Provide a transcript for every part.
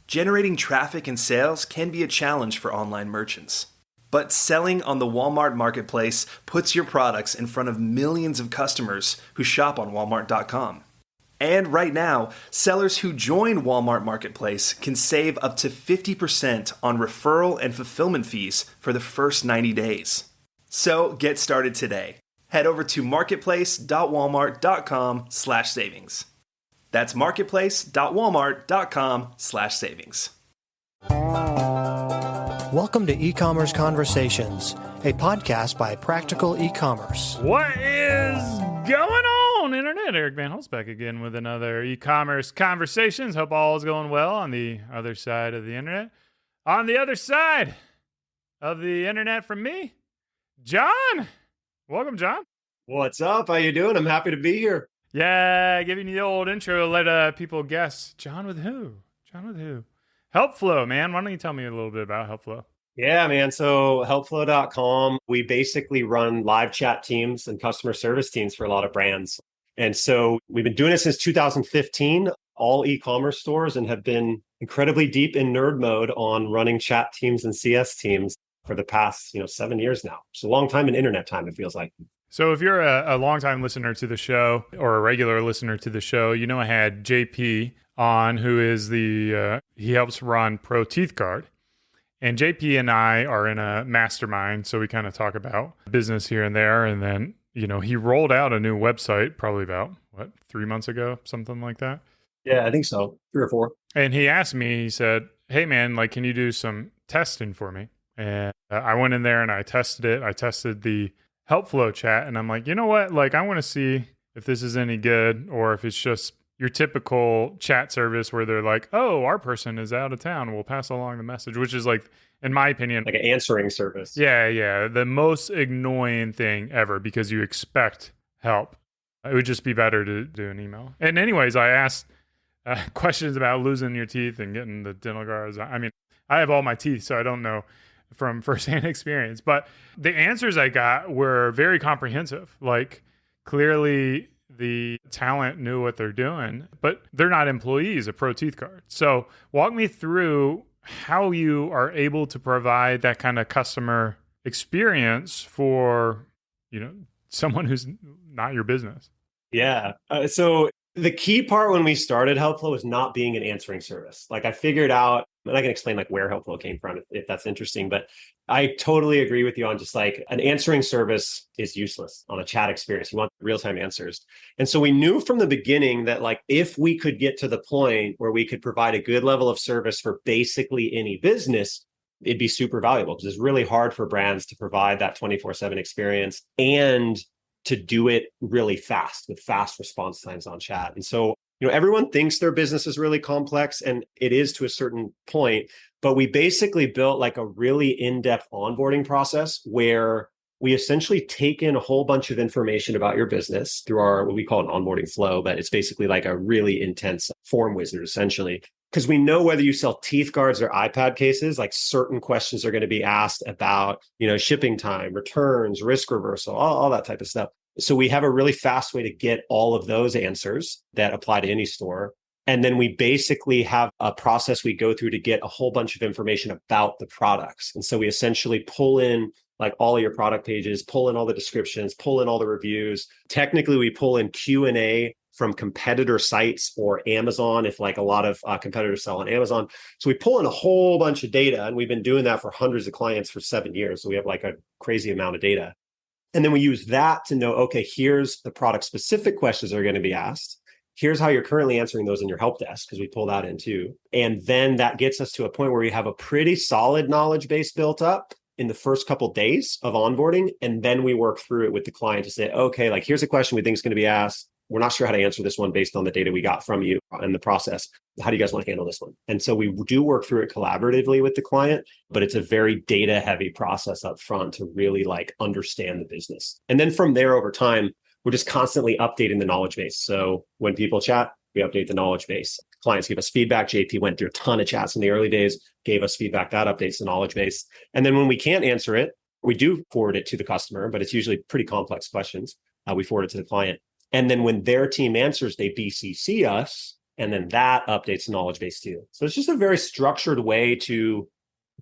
Generating traffic and sales can be a challenge for online merchants. But selling on the Walmart Marketplace puts your products in front of millions of customers who shop on Walmart.com. And right now, sellers who join Walmart Marketplace can save up to 50% on referral and fulfillment fees for the first 90 days. So get started today. Head over to marketplace.walmart.com/savings. That's marketplace.walmart.com/savings. Welcome to E-commerce Conversations, a podcast by Practical E-commerce. What is going on, Internet? Eric Bandholz back again with another E-commerce Conversations. Hope all is going well on the other side of the Internet. On the other side of the Internet from me, Jon. Welcome, Jon. What's up? How you doing? I'm happy to be here. Yeah, giving you the old intro. Let people guess. Jon with who? Jon with who? HelpFlow, man. Why don't you tell me a little bit about HelpFlow? Yeah, man. So HelpFlow.com, we basically run live chat teams and customer service teams for a lot of brands. And so we've been doing it since 2015, all e-commerce stores, and have been incredibly deep in nerd mode on running chat teams and CS teams for the past 7 years now. It's a long time in internet time, it feels like. So if you're a longtime listener to the show or a regular listener to the show, you know I had JP on, who is he helps run Pro Teeth Guard. And JP and I are in a mastermind, so we kind of talk about business here and there. And then, he rolled out a new website probably about, 3 months ago, something like that? Yeah, I think so. 3 or 4. And he asked me, he said, hey man, can you do some testing for me? And I went in there and I tested it. I tested the HelpFlow chat, and I'm like, you know what? I want to see if this is any good, or if it's just your typical chat service where they're like, oh, our person is out of town, we'll pass along the message, which is in my opinion, like an answering service. Yeah. The most annoying thing ever, because you expect help. It would just be better to do an email. And anyways, I asked questions about losing your teeth and getting the dental guards. I mean, I have all my teeth, so I don't know from firsthand experience, but the answers I got were very comprehensive. Clearly the talent knew what they're doing, but they're not employees of Pro Teeth Guard. So walk me through how you are able to provide that kind of customer experience for, someone who's not your business. Yeah. So the key part when we started HelpFlow was not being an answering service. I figured out, and I can explain where HelpFlow came from if that's interesting, but I totally agree with you on just an answering service is useless on a chat experience. You want real-time answers. And so we knew from the beginning that if we could get to the point where we could provide a good level of service for basically any business, it'd be super valuable, because it's really hard for brands to provide that 24/7 experience and to do it really fast with fast response times on chat. And so, everyone thinks their business is really complex, and it is to a certain point, but we basically built a really in-depth onboarding process where we essentially take in a whole bunch of information about your business through what we call an onboarding flow, but it's basically a really intense form wizard, essentially. Because we know whether you sell teeth guards or iPad cases, certain questions are going to be asked about, shipping time, returns, risk reversal, all that type of stuff. So we have a really fast way to get all of those answers that apply to any store. And then we basically have a process we go through to get a whole bunch of information about the products. And so we essentially pull in all of your product pages, pull in all the descriptions, pull in all the reviews. Technically, we pull in Q&A from competitor sites or Amazon, if a lot of competitors sell on Amazon. So we pull in a whole bunch of data, and we've been doing that for hundreds of clients for 7 years. So we have a crazy amount of data. And then we use that to know, okay, here's the product specific questions that are going to be asked. Here's how you're currently answering those in your help desk, because we pull that in too. And then that gets us to a point where we have a pretty solid knowledge base built up in the first couple of days of onboarding. And then we work through it with the client to say, okay, here's a question we think is going to be asked. We're not sure how to answer this one based on the data we got from you and the process. How do you guys want to handle this one? And so we do work through it collaboratively with the client, but it's a very data heavy process up front to really understand the business. And then from there over time, we're just constantly updating the knowledge base. So when people chat, we update the knowledge base. Clients give us feedback. JP went through a ton of chats in the early days, gave us feedback, that updates the knowledge base. And then when we can't answer it, we do forward it to the customer, but it's usually pretty complex questions. We forward it to the client. And then when their team answers, they BCC us And then that updates the knowledge base too. So it's just a very structured way to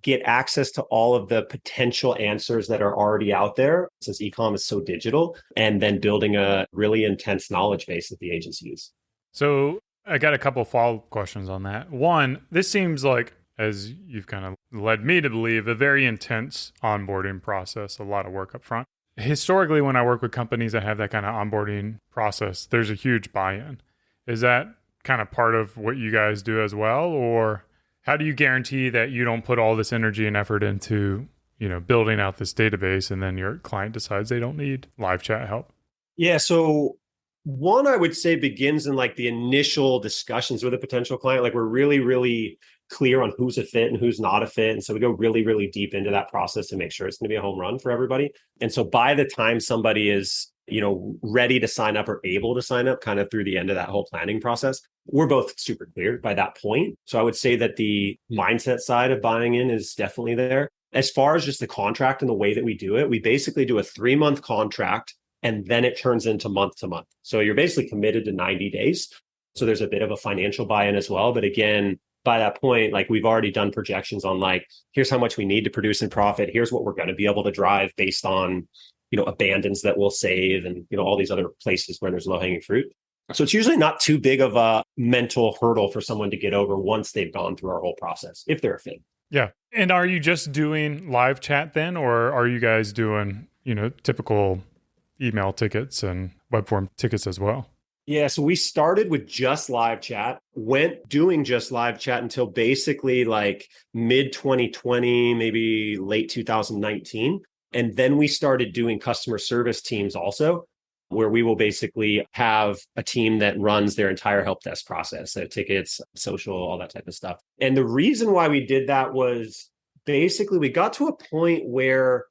get access to all of the potential answers that are already out there, since e-com is so digital, and then building a really intense knowledge base that the agents use. So I got a couple of follow-up questions on that. One, this seems like, as you've kind of led me to believe, a very intense onboarding process, a lot of work up front. Historically, when I work with companies that have that kind of onboarding process, there's a huge buy-in. Is that kind of part of what you guys do as well? Or how do you guarantee that you don't put all this energy and effort into, building out this database and then your client decides they don't need live chat help? Yeah. So one, I would say begins in like the initial discussions with a potential client. Like we're really, really clear on who's a fit and who's not a fit. And so we go really, really deep into that process to make sure it's going to be a home run for everybody. And so by the time somebody is, ready to sign up or able to sign up kind of through the end of that whole planning process, we're both super clear by that point. So I would say that the mindset side of buying in is definitely there. As far as just the contract and the way that we do it, we basically do a 3-month contract and then it turns into month to month. So you're basically committed to 90 days. So there's a bit of a financial buy-in as well. But again, by that point, like we've already done projections on like, here's how much we need to produce in profit. Here's what we're going to be able to drive based on, abandons that we'll save and, all these other places where there's low-hanging fruit. So it's usually not too big of a mental hurdle for someone to get over once they've gone through our whole process, if they're a fit. Yeah. And are you just doing live chat then, or are you guys doing, typical email tickets and web form tickets as well? Yeah, so we started with just live chat, went doing just live chat until basically like mid 2020, maybe late 2019. And then we started doing customer service teams also, where we will basically have a team that runs their entire help desk process, so tickets, social, all that type of stuff. And the reason why we did that was basically we got to a point where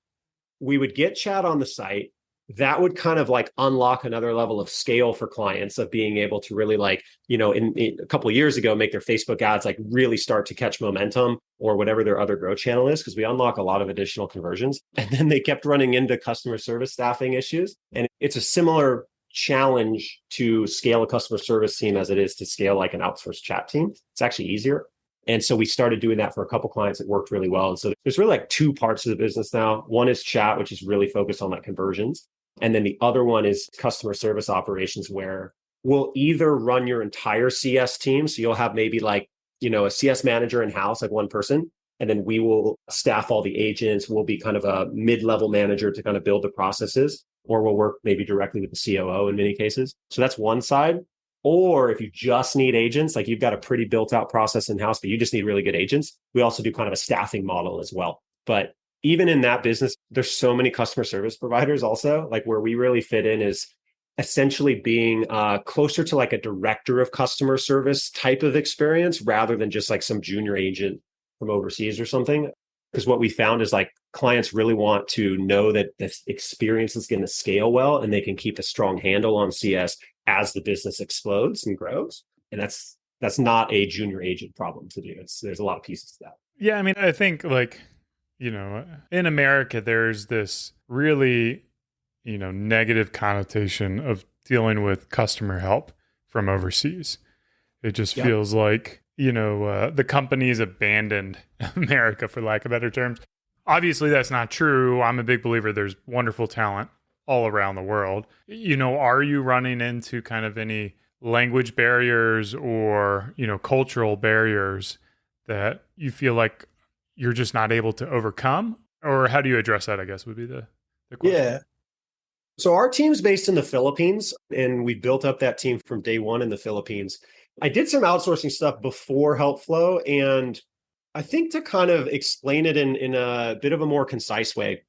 we would get chat on the site. That would kind of like unlock another level of scale for clients of being able to really like, in a couple of years ago, make their Facebook ads like really start to catch momentum or whatever their other growth channel is, because we unlock a lot of additional conversions. And then they kept running into customer service staffing issues. And it's a similar challenge to scale a customer service team as it is to scale like an outsourced chat team. It's actually easier. And so we started doing that for a couple clients. It worked really well. And so there's really like 2 parts of the business now. One is chat, which is really focused on like conversions. And then the other one is customer service operations, where we'll either run your entire CS team. So you'll have maybe like, a CS manager in-house, like one person. And then we will staff all the agents. We'll be kind of a mid-level manager to kind of build the processes, or we'll work maybe directly with the COO in many cases. So that's one side. Or if you just need agents, like you've got a pretty built out process in-house, but you just need really good agents, we also do kind of a staffing model as well. But even in that business, there's so many customer service providers also, like where we really fit in is essentially being closer to like a director of customer service type of experience rather than just like some junior agent from overseas or something. Because what we found is like clients really want to know that this experience is going to scale well and they can keep a strong handle on CS as the business explodes and grows. And that's not a junior agent problem to do. There's a lot of pieces to that. Yeah, I mean, I think like, in America, there's this really, negative connotation of dealing with customer help from overseas. It just feels like, the companies abandoned America, for lack of better terms. Obviously, that's not true. I'm a big believer there's wonderful talent all around the world. Are you running into kind of any language barriers or, cultural barriers that you feel like you're just not able to overcome? Or how do you address that, I guess, would be the question. Yeah. So our team's based in the Philippines, and we built up that team from day one in the Philippines. I did some outsourcing stuff before HelpFlow, and I think to kind of explain it in a bit of a more concise way,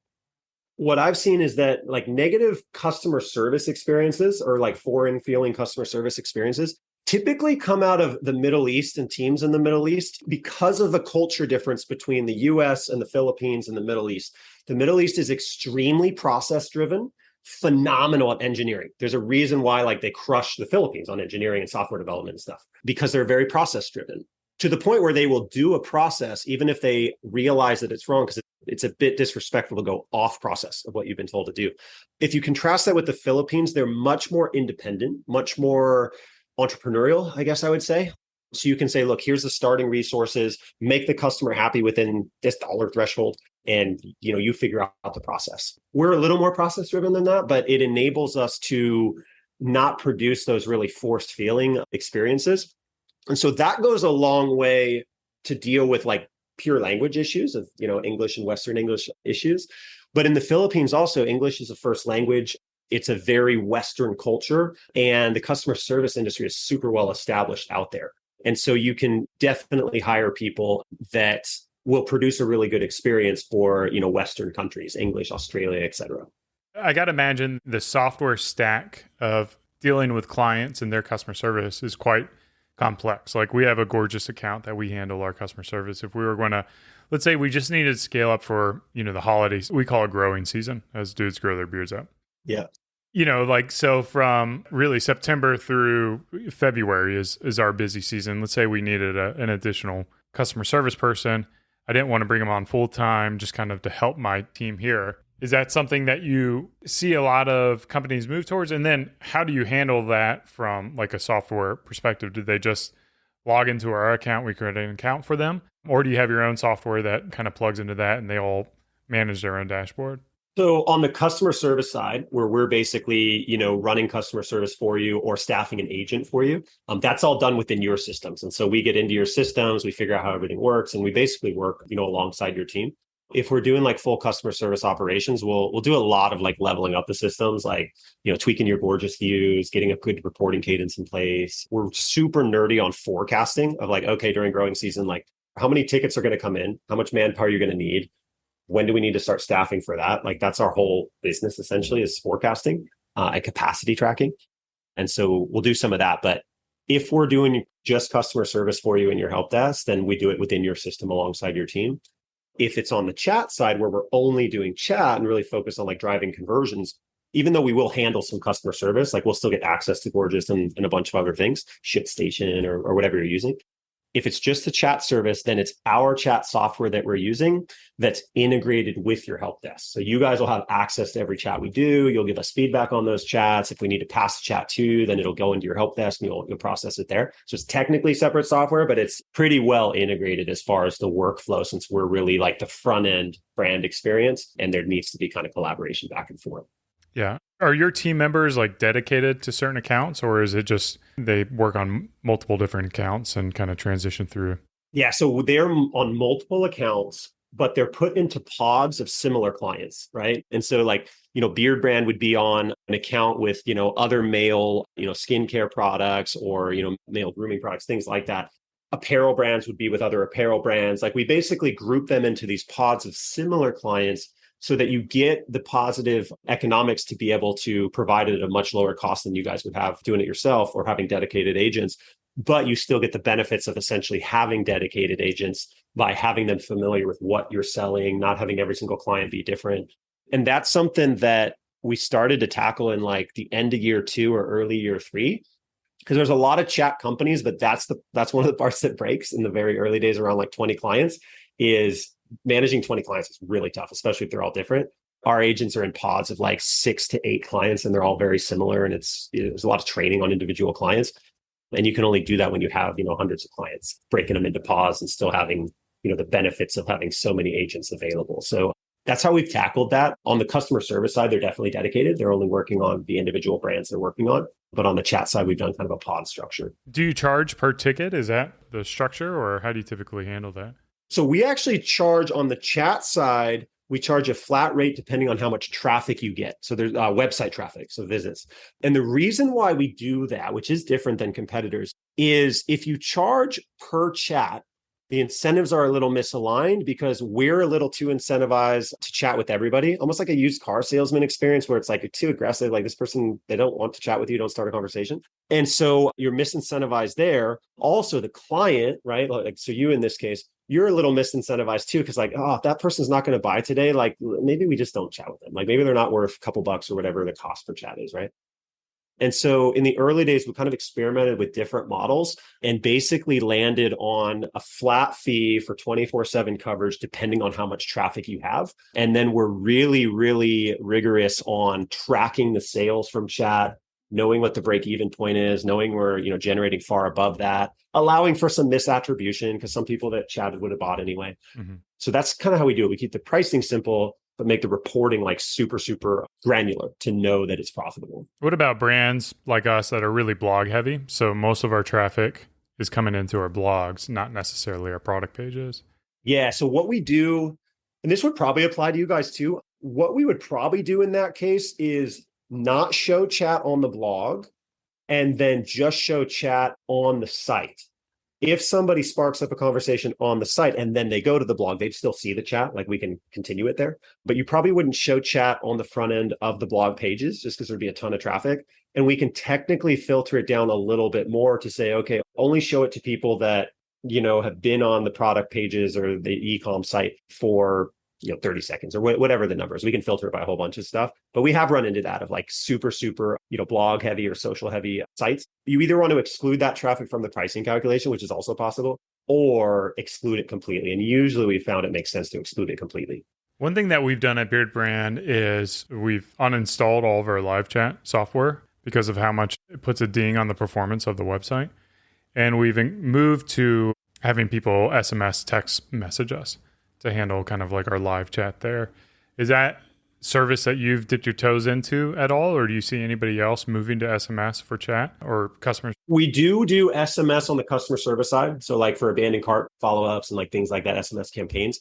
what I've seen is that like negative customer service experiences or like foreign feeling customer service experiences typically come out of the Middle East and teams in the Middle East because of the culture difference between the US and the Philippines and the Middle East. The Middle East is extremely process driven, phenomenal at engineering. There's a reason why like they crush the Philippines on engineering and software development and stuff, because they're very process driven to the point where they will do a process even if they realize that it's wrong, because it's a bit disrespectful to go off process of what you've been told to do. If you contrast that with the Philippines, they're much more independent, much more entrepreneurial, I guess I would say. So you can say, look, here's the starting resources, make the customer happy within this dollar threshold, and you figure out the process. We're a little more process driven than that, but it enables us to not produce those really forced feeling experiences. And so that goes a long way to deal with like pure language issues of, English and Western English issues. But in the Philippines also, English is a first language. It's a very Western culture, and the customer service industry is super well established out there. And so you can definitely hire people that will produce a really good experience for, Western countries, English, Australia, et cetera. I got to imagine the software stack of dealing with clients and their customer service is quite complex. Like we have a gorgeous account that we handle our customer service. If we were going to, let's say we just needed to scale up for, the holidays, we call it growing season as dudes grow their beards out. Yeah. So from really September through February is our busy season. Let's say we needed an additional customer service person. I didn't want to bring them on full time, just kind of to help my team here. Is that something that you see a lot of companies move towards? And then how do you handle that from like a software perspective? Do they just log into our account, we create an account for them? Or do you have your own software that kind of plugs into that and they all manage their own dashboard? So on the customer service side, where we're basically, running customer service for you or staffing an agent for you, that's all done within your systems. And so we get into your systems, we figure out how everything works, and we basically work, alongside your team. If we're doing like full customer service operations, we'll do a lot of like leveling up the systems, like, tweaking your gorgeous views, getting a good reporting cadence in place. We're super nerdy on forecasting of like, okay, during growing season, like how many tickets are going to come in? How much manpower you're going to need? When do we need to start staffing for that? Like that's our whole business essentially is forecasting and capacity tracking. And so we'll do some of that. But if we're doing just customer service for you in your help desk, then we do it within your system alongside your team. If it's on the chat side where we're only doing chat and really focus on like driving conversions, even though we will handle some customer service, like we'll still get access to Gorgeous and a bunch of other things, ShipStation or whatever you're using. If it's just the chat service, then it's our chat software that we're using that's integrated with your help desk. So you guys will have access to every chat we do. You'll give us feedback on those chats. If we need to pass the chat to you, then it'll go into your help desk and you'll process it there. So it's technically separate software, but it's pretty well integrated as far as the workflow, since we're really like the front end brand experience, and there needs to be kind of collaboration back and forth. Yeah. Are your team members like dedicated to certain accounts, or is it just they work on multiple different accounts and kind of transition through? Yeah. So they're on multiple accounts, but they're put into pods of similar clients, right? And so like, Beard Brand would be on an account with, other male, skincare products or, male grooming products, things like that. Apparel brands would be with other apparel brands. Like we basically group them into these pods of similar clients so that you get the positive economics to be able to provide it at a much lower cost than you guys would have doing it yourself or having dedicated agents. But you still get the benefits of essentially having dedicated agents by having them familiar with what you're selling, not having every single client be different. And that's something that we started to tackle in like the end of year 2 or early year 3, because there's a lot of chat companies, but that's one of the parts that breaks in the very early days around like 20 clients is managing 20 clients is really tough, especially if they're all different. Our agents are in pods of like 6 to 8 clients, and they're all very similar. And there's a lot of training on individual clients. And you can only do that when you have, hundreds of clients, breaking them into pods and still having, the benefits of having so many agents available. So that's how we've tackled that. On the customer service side, they're definitely dedicated. They're only working on the individual brands they're working on. But on the chat side, we've done kind of a pod structure. Do you charge per ticket? Is that the structure, or how do you typically handle that? So we actually charge on the chat side, we charge a flat rate depending on how much traffic you get. So there's website traffic, so visits. And the reason why we do that, which is different than competitors, is if you charge per chat, the incentives are a little misaligned because we're a little too incentivized to chat with everybody, almost like a used car salesman experience where it's like you're too aggressive, like this person, they don't want to chat with you, don't start a conversation. And so you're misincentivized there. Also the client, right? Like, so you in this case, you're a little misincentivized too, because like, oh, if that person's not going to buy today, like maybe we just don't chat with them. Like maybe they're not worth a couple bucks or whatever the cost per chat is, right? And so in the early days, we kind of experimented with different models and basically landed on a flat fee for 24/7 coverage, depending on how much traffic you have. And then we're really, really rigorous on tracking the sales from chat, knowing what the break-even point is, knowing we're, generating far above that, allowing for some misattribution because some people that chatted would have bought anyway. Mhm. So that's kind of how we do it. We keep the pricing simple, but make the reporting like super, super granular to know that it's profitable. What about brands like us that are really blog heavy? So most of our traffic is coming into our blogs, not necessarily our product pages. Yeah. So what we do, and this would probably apply to you guys too, what we would probably do in that case is not show chat on the blog and then just show chat on the site. If somebody sparks up a conversation on the site and then they go to the blog, they'd still see the chat, like we can continue it there. But you probably wouldn't show chat on the front end of the blog pages just because there'd be a ton of traffic. And we can technically filter it down a little bit more to say, okay, only show it to people that, have been on the product pages or the e-com site for 30 seconds or whatever the number is. We can filter it by a whole bunch of stuff, but we have run into that of like super, super, blog heavy or social heavy sites. You either want to exclude that traffic from the pricing calculation, which is also possible, or exclude it completely. And usually we found it makes sense to exclude it completely. One thing that we've done at Beard Brand is we've uninstalled all of our live chat software because of how much it puts a ding on the performance of the website. And we've moved to having people SMS text message us to handle kind of like our live chat there. Is that service that you've dipped your toes into at all, or do you see anybody else moving to SMS for chat or customers? We do SMS on the customer service side. So like for abandoned cart follow-ups and like things like that, SMS campaigns.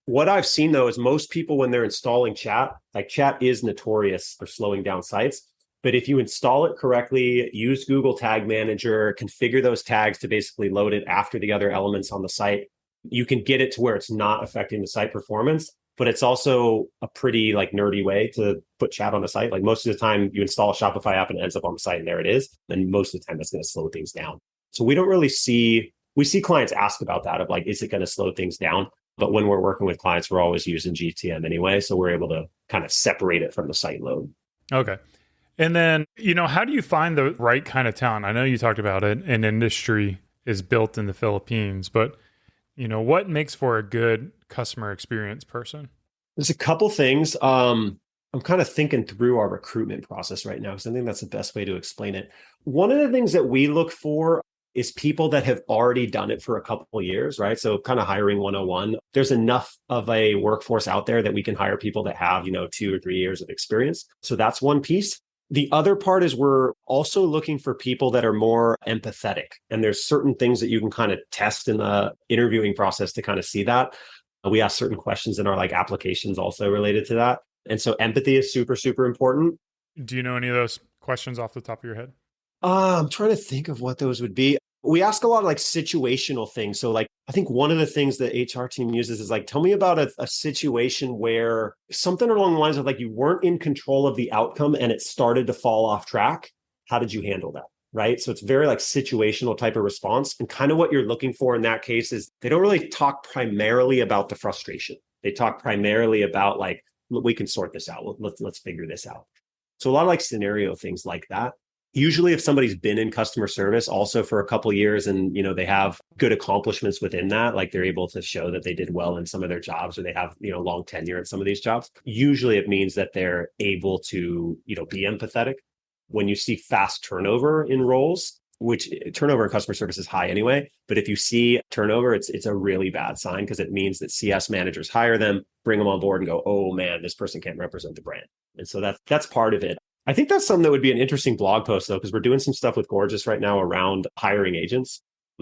What I've seen though is most people when they're installing chat, like chat is notorious for slowing down sites. But if you install it correctly, use Google Tag Manager, configure those tags to basically load it after the other elements on the site, you can get it to where it's not affecting the site performance, but it's also a pretty like nerdy way to put chat on a site. Like most of the time you install a Shopify app and it ends up on the site and there it is. And most of the time that's going to slow things down. So we don't really we see clients ask about that of like, is it going to slow things down? But when we're working with clients, we're always using GTM anyway. So we're able to kind of separate it from the site load. Okay. And then, how do you find the right kind of talent? I know you talked about it. An industry is built in the Philippines, but what makes for a good customer experience person? There's a couple things. I'm kind of thinking through our recruitment process right now because I think that's the best way to explain it. One of the things that we look for is people that have already done it for a couple of years, right? So kind of hiring 101. There's enough of a workforce out there that we can hire people that have, 2 or 3 years of experience. So that's one piece. The other part is we're also looking for people that are more empathetic. And there's certain things that you can kind of test in the interviewing process to kind of see that. We ask certain questions in our like applications also related to that. And so empathy is super, super important. Do you know any of those questions off the top of your head? I'm trying to think of what those would be. We ask a lot of like situational things. So like, I think one of the things the HR team uses is like, tell me about a situation where something along the lines of like, you weren't in control of the outcome and it started to fall off track. How did you handle that? Right. So it's very like situational type of response. And kind of what you're looking for in that case is they don't really talk primarily about the frustration. They talk primarily about like, we can sort this out. Let's figure this out. So a lot of like scenario things like that. Usually if somebody's been in customer service also for a couple of years and, they have good accomplishments within that, like they're able to show that they did well in some of their jobs or they have, long tenure in some of these jobs. Usually it means that they're able to, be empathetic. When you see fast turnover in roles, which turnover in customer service is high anyway, but if you see turnover, it's a really bad sign because it means that CS managers hire them, bring them on board and go, oh man, this person can't represent the brand. And so that's part of it. I think that's something that would be an interesting blog post, though, because we're doing some stuff with Gorgeous right now around hiring agents,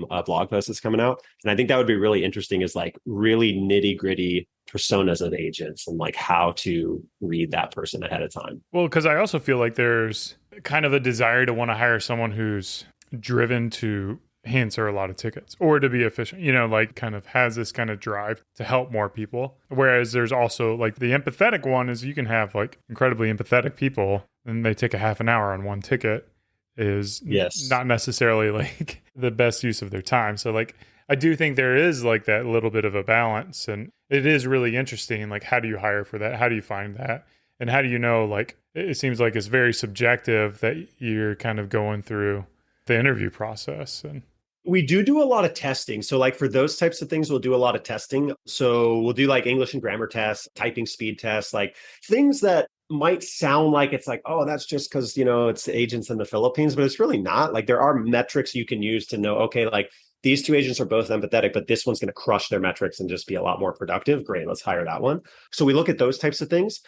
a blog post that's coming out. And I think that would be really interesting is like really nitty gritty personas of agents and like how to read that person ahead of time. Well, because I also feel like there's kind of a desire to want to hire someone who's driven to answer a lot of tickets or to be efficient, like kind of has this kind of drive to help more people. Whereas there's also like the empathetic one is you can have like incredibly empathetic people and they take a half an hour on one ticket is not necessarily like the best use of their time. So like, I do think there is like that little bit of a balance and it is really interesting. Like, how do you hire for that? How do you find that? And how do you know, like, it seems like it's very subjective that you're kind of going through the interview process. And we do a lot of testing. So like for those types of things, we'll do a lot of testing. So we'll do like English and grammar tests, typing speed tests, like things that might sound like it's like, oh, that's just because, it's the agents in the Philippines, but it's really not. Like there are metrics you can use to know, okay, like these two agents are both empathetic, but this one's going to crush their metrics and just be a lot more productive. Great, let's hire that one. So we look at those types of things.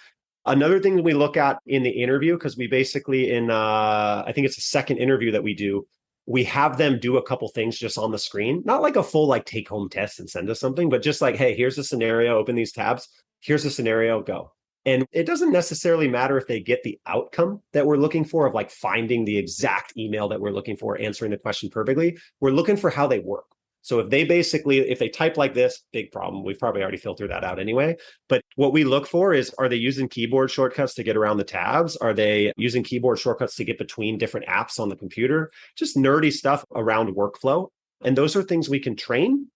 Another thing that we look at in the interview, because we basically I think it's the second interview that we do, we have them do a couple things just on the screen, not like a full like take home test and send us something, but just like, hey, here's the scenario, open these tabs. Here's the scenario, go. And it doesn't necessarily matter if they get the outcome that we're looking for of like finding the exact email that we're looking for, answering the question perfectly. We're looking for how they work. So if they type like this, big problem. We've probably already filtered that out anyway. But what we look for is, are they using keyboard shortcuts to get around the tabs? Are they using keyboard shortcuts to get between different apps on the computer? Just nerdy stuff around workflow. And those are things we can train.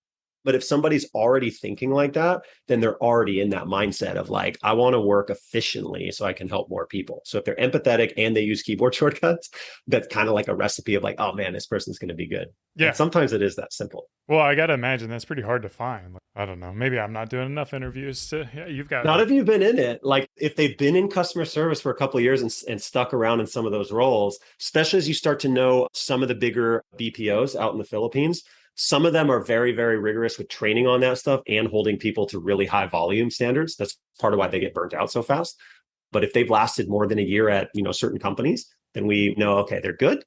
But if somebody's already thinking like that, then they're already in that mindset of like, I want to work efficiently so I can help more people. So if they're empathetic and they use keyboard shortcuts, that's kind of like a recipe of like, oh man, this person's going to be good. Yeah. And sometimes it is that simple. Well, I got to imagine that's pretty hard to find. I don't know. Maybe I'm not doing enough interviews you've got. Not if you've been in it. Like if they've been in customer service for a couple of years and stuck around in some of those roles, especially as you start to know some of the bigger BPOs out in the Philippines. Some of them are very, very rigorous with training on that stuff and holding people to really high volume standards. That's part of why they get burnt out so fast. But if they've lasted more than a year at, certain companies, then we know, okay, they're good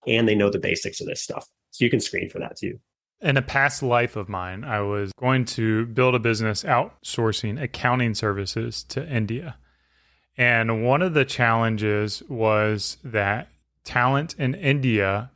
and they know the basics of this stuff. So you can screen for that too. In a past life of mine, I was going to build a business outsourcing accounting services to India. And one of the challenges was that talent in India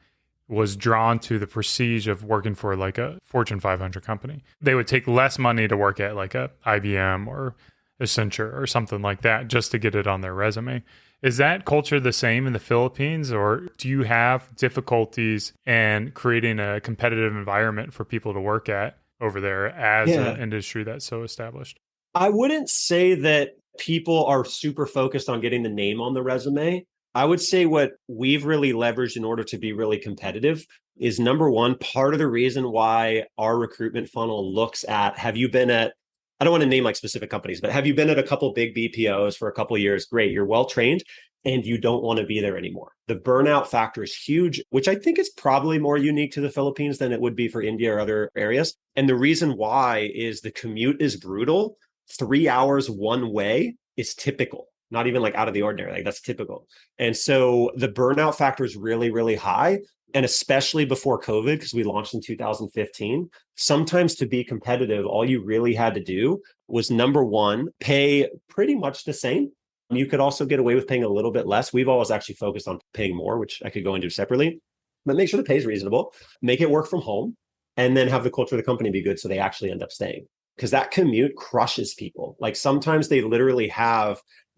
was drawn to the prestige of working for like a Fortune 500 company. They would take less money to work at like a IBM or Accenture or something like that just to get it on their resume. Is that culture the same in the Philippines, or do you have difficulties in creating a competitive environment for people to work at over there as an industry that's so established? I wouldn't say that people are super focused on getting the name on the resume. I would say what we've really leveraged in order to be really competitive is, number one, part of the reason why our recruitment funnel looks at, have you been at, I don't want to name like specific companies, but have you been at a couple big BPOs for a couple of years? Great, you're well trained and you don't want to be there anymore. The burnout factor is huge, which I think is probably more unique to the Philippines than it would be for India or other areas. And the reason why is the commute is brutal. 3 hours one way is typical. Not even like out of the ordinary, like that's typical. And so the burnout factor is really, really high. And especially before COVID, because we launched in 2015, sometimes to be competitive, all you really had to do was, number one, pay pretty much the same. You could also get away with paying a little bit less. We've always actually focused on paying more, which I could go into separately, but make sure the pay is reasonable, make it work from home, and then have the culture of the company be good so they actually end up staying. Because that commute crushes people. Like sometimes they literally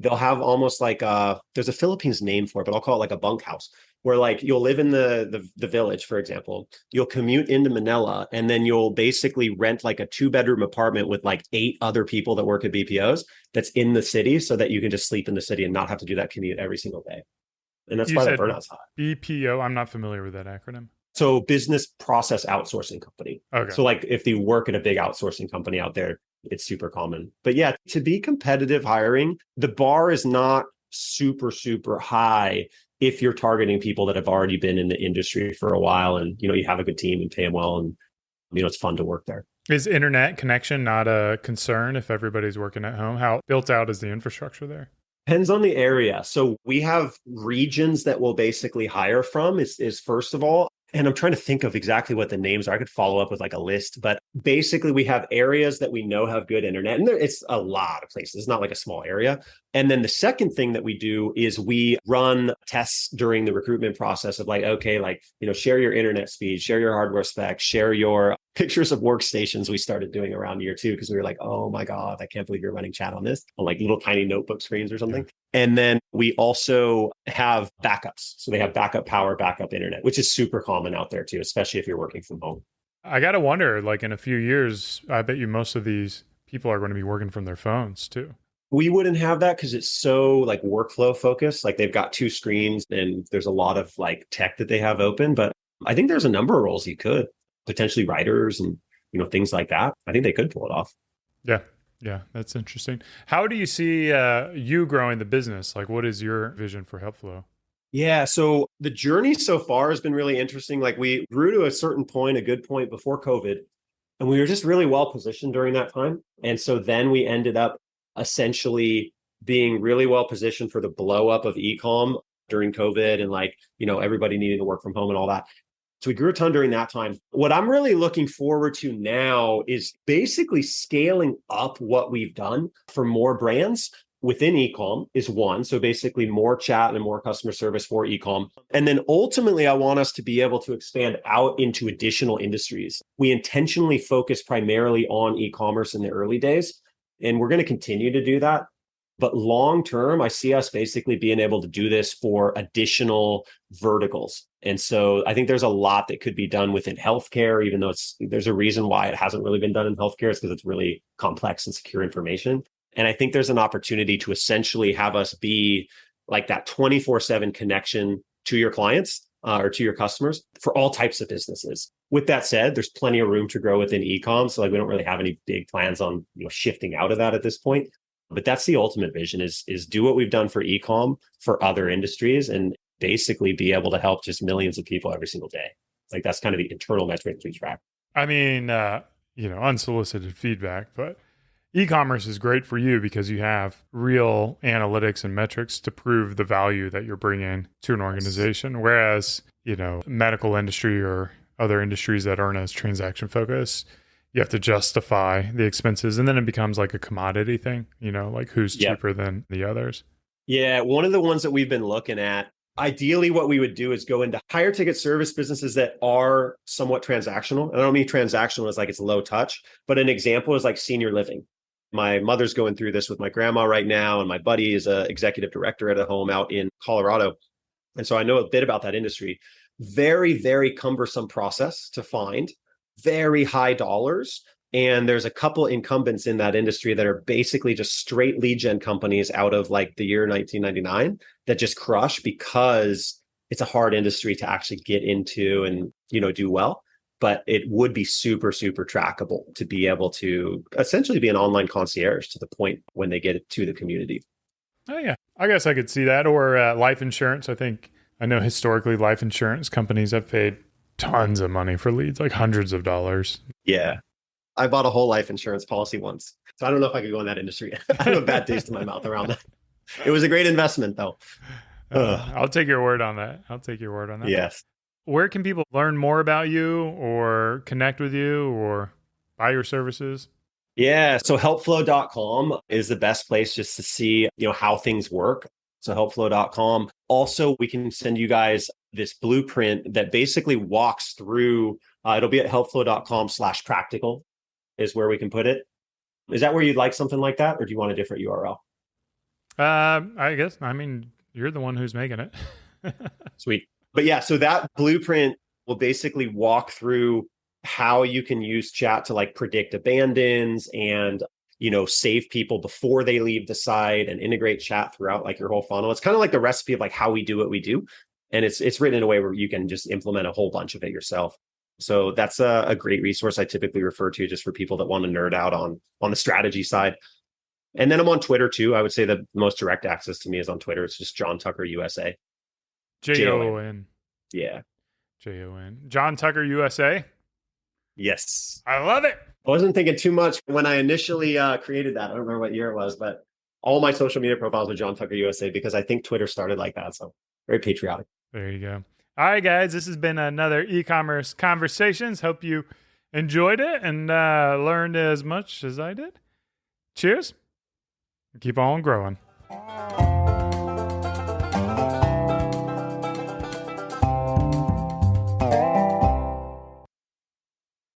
they'll have almost like there's a Philippines name for it, but I'll call it like a bunkhouse, where like you'll live in the village, for example, you'll commute into Manila, and then you'll basically rent like a 2-bedroom apartment with like 8 other people that work at BPOs that's in the city, so that you can just sleep in the city and not have to do that commute every single day. And that's why the burnout's high. BPO, I'm not familiar with that acronym. So business process outsourcing company. Okay. So like if you work at a big outsourcing company out there, it's super common. But yeah, to be competitive hiring, the bar is not super, super high if you're targeting people that have already been in the industry for a while and, you have a good team and pay them well and, it's fun to work there. Is internet connection not a concern if everybody's working at home? How built out is the infrastructure there? Depends on the area. So we have regions that we'll basically hire from is first of all, and I'm trying to think of exactly what the names are. I could follow up with like a list, but basically we have areas that we know have good internet, and it's a lot of places. It's not like a small area. And then the second thing that we do is we run tests during the recruitment process of like, okay, like, share your internet speed, share your hardware specs, share your pictures of workstations. We started doing around year 2 because we were like, oh my God, I can't believe you're running chat on this, on like little tiny notebook screens or something. Yeah. And then we also have backups. So they have backup power, backup internet, which is super common out there too, especially if you're working from home. I got to wonder, like in a few years, I bet you most of these people are going to be working from their phones too. We wouldn't have that because it's so like workflow focused. Like they've got 2 screens and there's a lot of like tech that they have open. But I think there's a number of roles you could, potentially writers and, things like that. I think they could pull it off. Yeah. Yeah, that's interesting. How do you see you growing the business? Like, what is your vision for HelpFlow? Yeah. So the journey so far has been really interesting. Like we grew to a certain point, a good point before COVID, and we were just really well positioned during that time. And so then we ended up essentially being really well positioned for the blow up of e-com during COVID and like, everybody needing to work from home and all that. So we grew a ton during that time. What I'm really looking forward to now is basically scaling up what we've done for more brands within ecom is one. So basically more chat and more customer service for ecom. And then ultimately, I want us to be able to expand out into additional industries. We intentionally focus primarily on e-commerce in the early days, and we're going to continue to do that. But long term, I see us basically being able to do this for additional verticals. And so I think there's a lot that could be done within healthcare, even though there's a reason why it hasn't really been done in healthcare. It's because it's really complex and secure information. And I think there's an opportunity to essentially have us be like that 24/7 connection to your clients or to your customers for all types of businesses. With that said, there's plenty of room to grow within e-com. So like we don't really have any big plans on shifting out of that at this point. But that's the ultimate vision is do what we've done for e-com for other industries and basically be able to help just millions of people every single day. Like that's kind of the internal metrics we track. I mean, unsolicited feedback, but e-commerce is great for you because you have real analytics and metrics to prove the value that you're bringing to an organization. Whereas, medical industry or other industries that aren't as transaction focused, you have to justify the expenses, and then it becomes like a commodity thing, like who's cheaper than the others. Yeah. One of the ones that we've been looking at, ideally what we would do is go into higher ticket service businesses that are somewhat transactional. And I don't mean transactional as like it's low touch, but an example is like senior living. My mother's going through this with my grandma right now, and my buddy is an executive director at a home out in Colorado. And so I know a bit about that industry. Very, very cumbersome process to find. Very high dollars. And there's a couple incumbents in that industry that are basically just straight lead gen companies out of like the year 1999 that just crush because it's a hard industry to actually get into and, do well. But it would be super, super trackable to be able to essentially be an online concierge to the point when they get it to the community. Oh, yeah. I guess I could see that. Or life insurance. I know historically life insurance companies have paid tons of money for leads, like hundreds of dollars. Yeah. I bought a whole life insurance policy once. So I don't know if I could go in that industry. I have a bad taste in my mouth around that. It was a great investment though. I'll take your word on that. Yes. Where can people learn more about you or connect with you or buy your services? Yeah. So helpflow.com is the best place just to see, how things work. So helpflow.com. Also, we can send you guys this blueprint that basically walks through, it'll be at helpflow.com/practical is where we can put it. Is that where you'd like something like that? Or do you want a different URL? I guess, you're the one who's making it. Sweet. But yeah, so that blueprint will basically walk through how you can use chat to like predict abandons and save people before they leave the site and integrate chat throughout like your whole funnel. It's kind of like the recipe of like how we do what we do. And it's written in a way where you can just implement a whole bunch of it yourself. So that's a great resource I typically refer to just for people that want to nerd out on the strategy side. And then I'm on Twitter too. I would say the most direct access to me is on Twitter. It's just Jon Tucker USA. Jon. Yeah. Jon. Jon Tucker USA. Yes. I love it. I wasn't thinking too much when I initially created that. I don't remember what year it was, but all my social media profiles are Jon Tucker USA because I think Twitter started like that. So very patriotic. There you go. All right, guys. This has been another e-commerce conversations. Hope you enjoyed it and learned as much as I did. Cheers. Keep on growing.